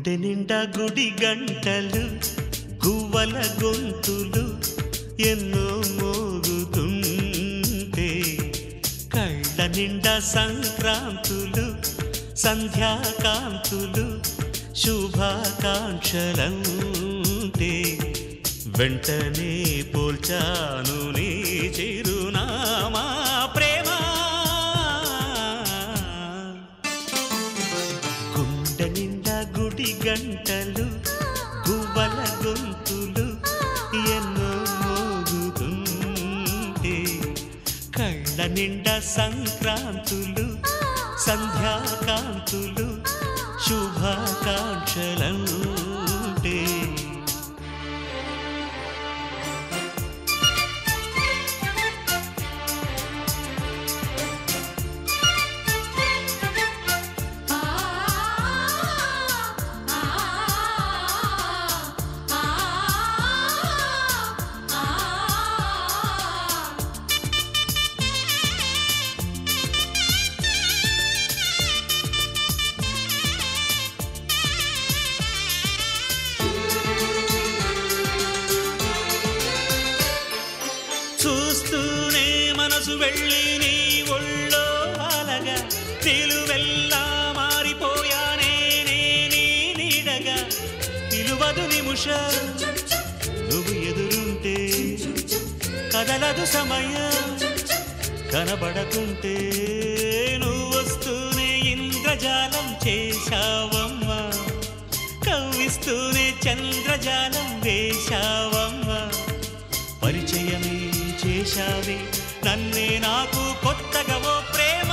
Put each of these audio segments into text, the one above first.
గుండె నిండా గుడి గంటలు గువ్వల గొంతులు ఎన్నో మోగుతుంటే కళ్ళ నిండా సంక్రాంతులు సంధ్యాకాంతులు శుభాకాంక్షలంటే వెంటనే పోల్చాను నీ చిరునామా ప్రేమ. గుండె నిండా గుడి గంటలు గువ్వల గొంతులు ఎన్నో మోగుతుంటే కళ్ళ నిండా సంక్రాంతులు సంధ్యాకాంతులు శుభాకాంక్షలంటే చూస్తూనే మనసు వెళ్ళి నీ ఒళ్ళో అలగా నిలువెల్లా మారిపోయానే నీ నీడగా నిలువదు నిముషం నువ్వు ఎదురుంటే కదలదు సమయం కనబడకుంటే నువ్వు వస్తూనే ఇంద్రజాలం చేశావమ్మా కవ్విస్తూనే చంద్రజాలం వేశావమ్మా పరిచయమే చేశావే నన్నే నాకు కొత్తగా ఓ ప్రేమ.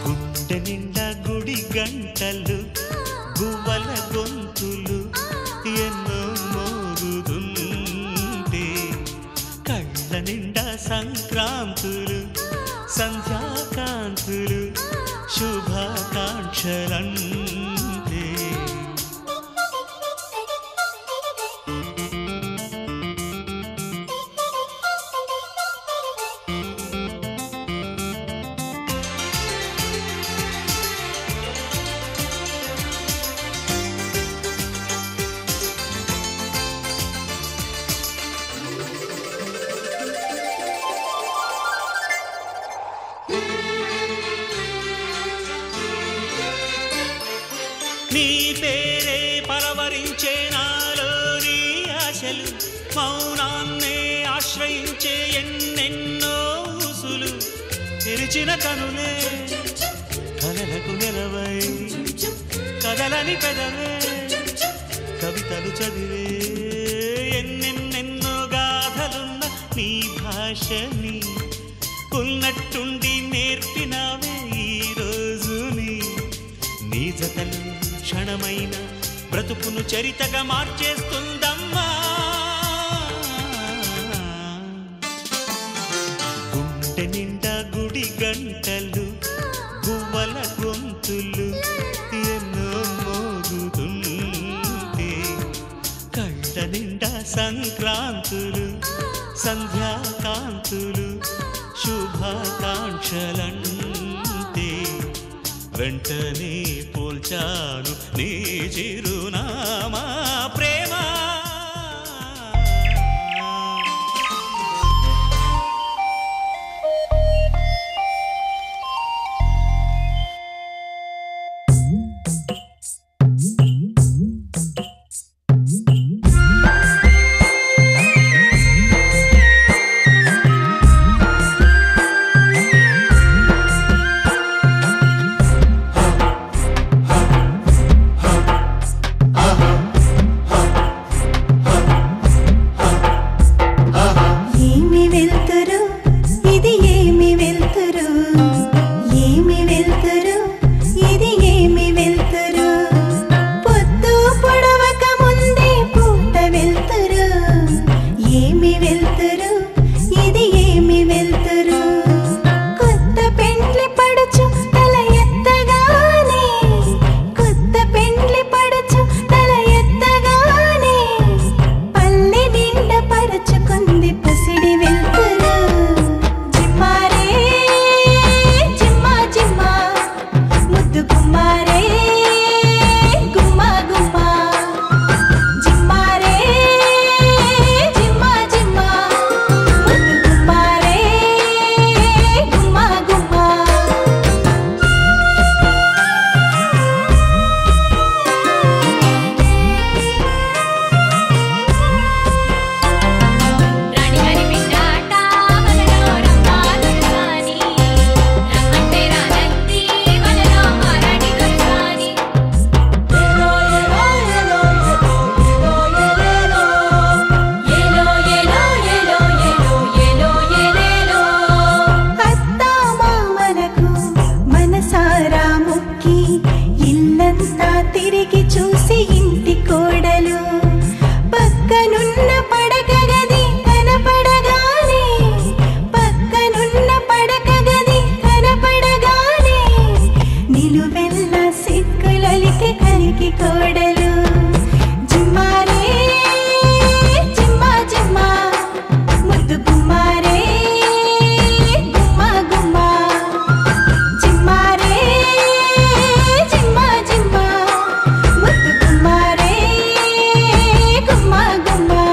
గుండె నిండా గుడి గంటలు గువ్వల గొంతులు ఎన్నో మోగుతుంటే కళ్ళ నిండా సంక్రాంతులు సంధ్యాకాంతులు శుభాకాంక్షలంటే నీ పేరే పరవరించే నాలోని ఆశలు మౌనాన్నే ఆశ్రయించే ఎన్నెన్నో ఊసులు తెరిచిన కనులే కలలకు నెలవై కదలని పెదవే కవితలు చదివే ఎన్నెన్నెన్నో గాథలున్న నీ భాషని ఉన్నట్టుండి నేర్పినావే ఈ రోజుని నీ జతలు క్షణమైన బ్రతుకును చరితగా మార్చేస్తుందమ్మా. గుండె నిండా గుడి గంటలు గువ్వల గొంతులు ఎన్నో మోగుతుంటే కళ్ళ నిండా సంక్రాంతులు సంధ్యాకాంతులు శుభాకాంక్షలంటే వెంటనే పోల్చాను నీ చిరునామా ప్రేమ. నిలువెల్ల సిక్కులొలికి కరికి కోడలు జిమ్మారే జిమ్మా జిమ్మా ముద్దు గుమ్మారే గుమ్మా గుమ్మా జిమ్మారే జిమ్మా జిమ్మా ముద్దు గుమ్మారే గుమ్మా గుమ్మా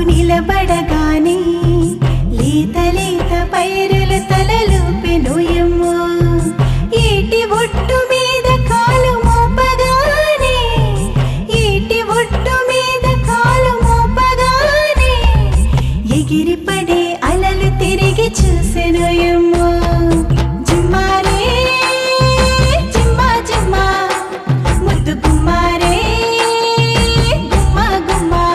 నిలబడగానే లేత లేత పైరుల తలలూపెనుయమ్మో ఏటి ఒట్టు మీద కాలు మోపగానే ఏటి ఒట్టు మీద కాలు మోపగానే ఎగిరి పడే అలలు తిరిగి చూసెనుయమ్మో జిమ్మారే జిమ్మా జిమ్మా ముద్దు గుమ్మారే గుమ్మా గుమ్మా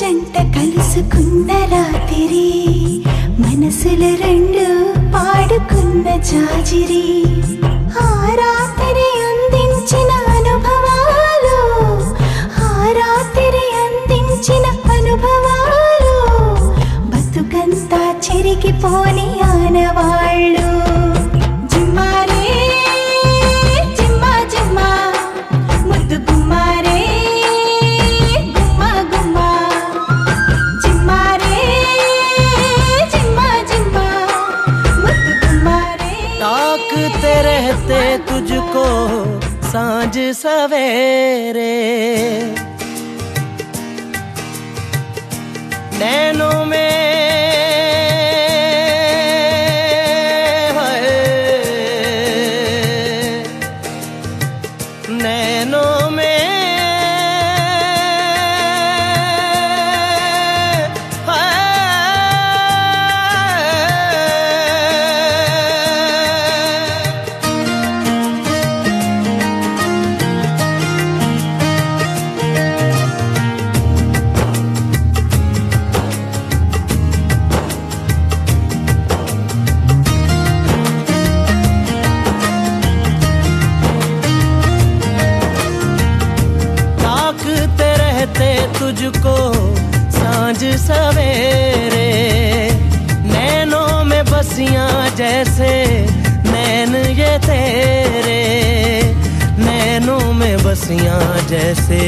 జంట కలుసుకున్న రాత్రి మనసులు రెండు పాడుకున్న జాజిరి ఆ రాత్రి అందించిన అనుభవాలు ఆ రాత్రి అందించిన అనుభవాలు బతుకంతా చెరిగిపోని ఆనవాళ్ళు జిమ్మారే జిమ్మా జిమ్మా ముద్దు గుమ్మారే ताकते रहते तुझको सांझ सवेरे नैनों में नैनों में तुझको सांझ सवेरे नैनों में बसियां जैसे नैन ये तेरे नैनों में बसियां जैसे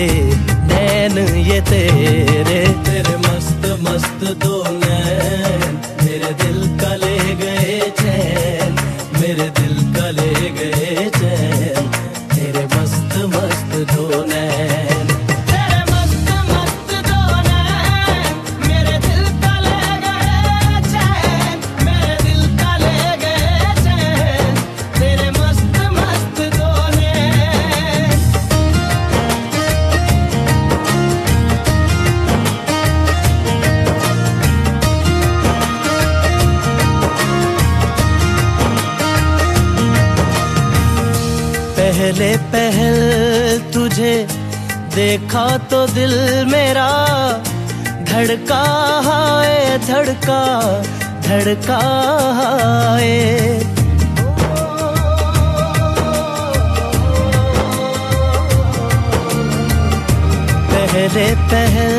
नैन ये तेरे तेरे मस्त मस्त दो नैन मेरे दिल का ले गए चैन मेरे दिल का ले गए चैन तेरे मस्त मस्त दो नैन पहले पहल तुझे देखा तो दिल मेरा धड़का है धड़का धड़का है पहले पहल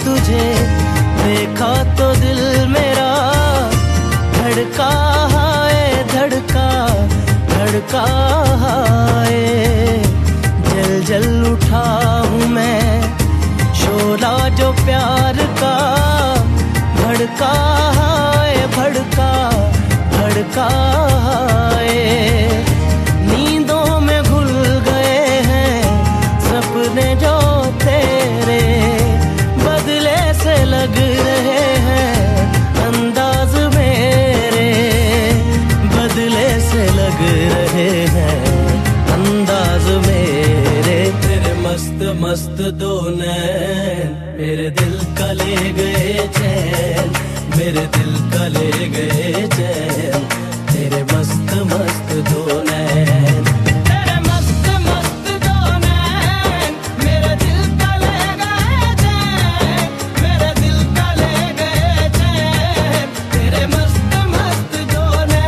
तुझे देखा तो दिल मेरा धड़का है धड़का धड़का है जल जल उठा हूँ मैं शोला जो प्यार का भड़का है भड़का मस्त दो नैन मेरे दिल का ले गए चैन, मेरे दिल का ले गए चैन, तेरे मस्त मस्त दो नैन। तेरे मस्त मस्त दो नैन मेरे दिल का ले गए चैन, मेरे दिल का ले गए चैन, तेरे मस्त मस्त दो नैन।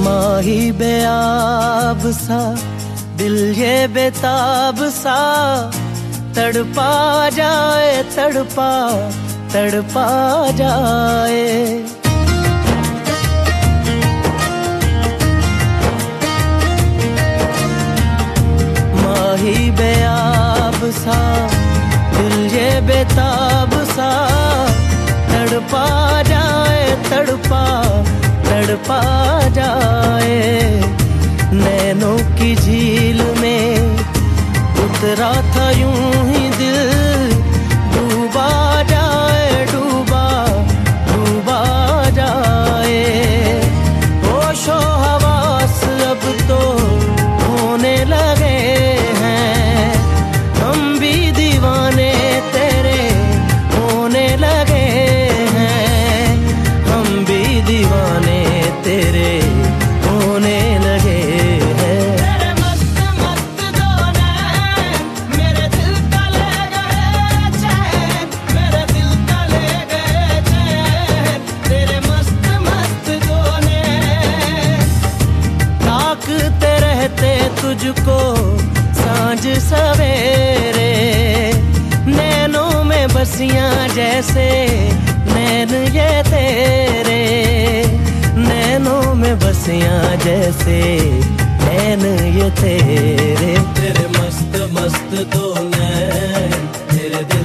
माही बेआब सा दिल ये बेताब सा, तड़पा जाए तड़पा तड़पा जाए। माही बेआब सा दिल ये बेताब सा, तड़पा जाए तड़पा तड़पा जाए। नैनों की झील में उतरा था यूं ही दिल, डूबा जाए डूबा डूबा जाए। होशो हवास अब तो होने लगे हैं, हम भी दीवाने तेरे होने लगे हैं, हम भी दीवाने तेरे होने लगे हैं। तेरे मस्त मस्त दो नैन मेरे दिल का ले गए चैन, मेरे दिल का ले गए चैन, तेरे मस्त मस्त दो नैन। ताकते रहते तुझको सांझ सवेरे, नैनों में बसियां जैसे नैन ये तेरे, नैनों में बसियां जैसे नैन ये तेरे। तेरे मस्त मस्त दो नैन मेरे दिल